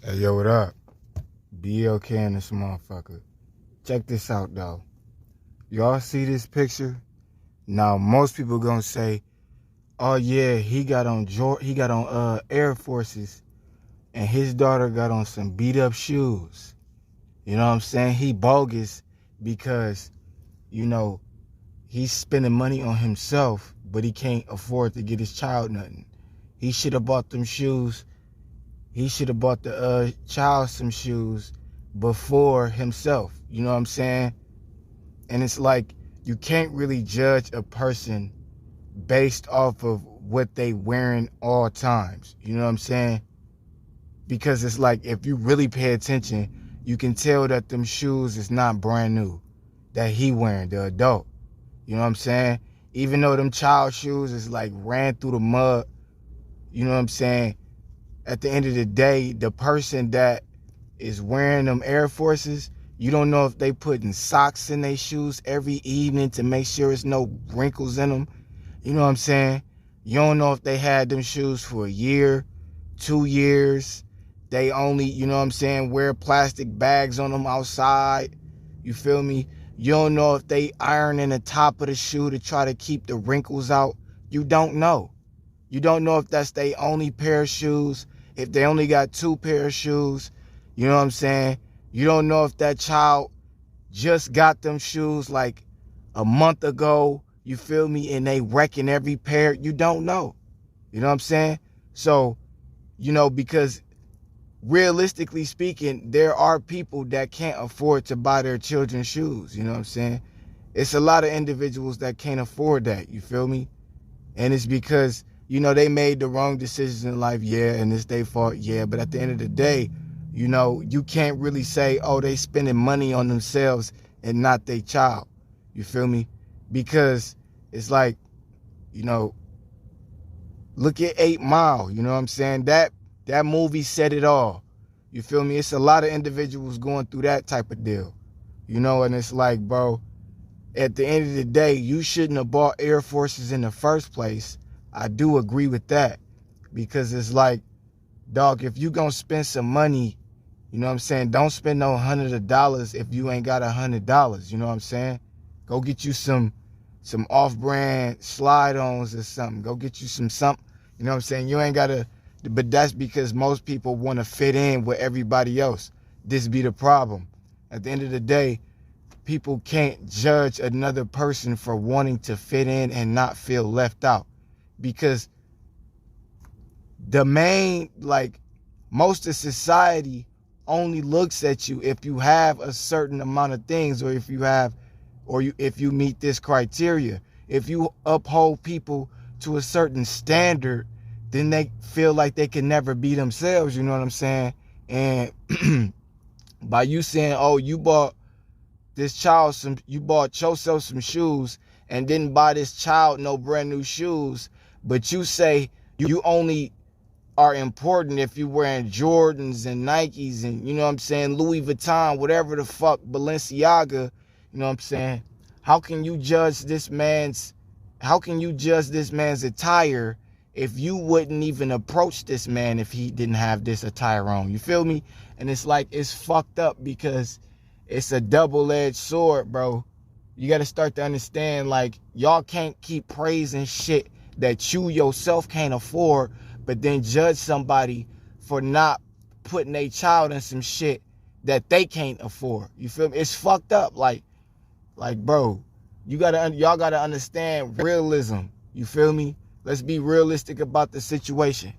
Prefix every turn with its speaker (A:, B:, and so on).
A: Hey, yo, what up? BLK in this motherfucker. Check this out, though. Y'all see this picture? Now, most people gonna say, oh, yeah, he got on Air Forces, and his daughter got on some beat-up shoes. You know what I'm saying? He bogus because, he's spending money on himself, but he can't afford to get his child nothing. He should have bought them shoes. He should have bought the child some shoes before himself. You know what I'm saying? And it's like, you can't really judge a person based off of what they wearing all times. You know what I'm saying? Because it's like, if you really pay attention, you can tell that them shoes is not brand new that he wearing, the adult. You know what I'm saying? Even though them child shoes is like ran through the mud, you know what I'm saying? At the end of the day, the person that is wearing them Air Forces, you don't know if they putting socks in their shoes every evening to make sure there's no wrinkles in them. You know what I'm saying? You don't know if they had them shoes for a year, 2 years. They only, you know what I'm saying, wear plastic bags on them outside. You feel me? You don't know if they ironing the top of the shoe to try to keep the wrinkles out. You don't know. You don't know if that's their only pair of shoes, if they only got 2 pair of shoes. You know what I'm saying? You don't know if that child just got them shoes like a month ago, you feel me, and they wrecking every pair. You don't know. You know what I'm saying? So, because realistically speaking, there are people that can't afford to buy their children shoes. You know what I'm saying? It's a lot of individuals that can't afford that. You feel me? And it's because, they made the wrong decisions in life, yeah, and it's their fault, yeah. But at the end of the day, you can't really say, oh, they spending money on themselves and not their child. You feel me? Because it's like, look at 8 Mile, you know what I'm saying? That movie said it all. You feel me? It's a lot of individuals going through that type of deal. And it's like, bro, at the end of the day, you shouldn't have bought Air Forces in the first place. I do agree with that. Because it's like, dog, if you gonna spend some money, you know what I'm saying, don't spend no $100 if you ain't got $100. You know what I'm saying? Go get you some off-brand slide-ons or something. Go get you something. You know what I'm saying? You ain't gotta, but that's because most people want to fit in with everybody else. This be the problem. At the end of the day, people can't judge another person for wanting to fit in and not feel left out. Because most of society only looks at you if you have a certain amount of things, or if you meet this criteria. If you uphold people to a certain standard, then they feel like they can never be themselves. You know what I'm saying? And by you saying, oh, you bought yourself some shoes and didn't buy this child no brand new shoes, but you say you only are important if you wearing Jordans and Nikes and, you know what I'm saying, Louis Vuitton, whatever the fuck, Balenciaga, you know what I'm saying? How can you judge this man's attire if you wouldn't even approach this man if he didn't have this attire on? You feel me? And it's like, it's fucked up because it's a double-edged sword, bro. You got to start to understand, like, y'all can't keep praising shit that you yourself can't afford, but then judge somebody for not putting a child in some shit that they can't afford. You feel me? It's fucked up. Like, bro, y'all gotta understand realism. You feel me? Let's be realistic about the situation.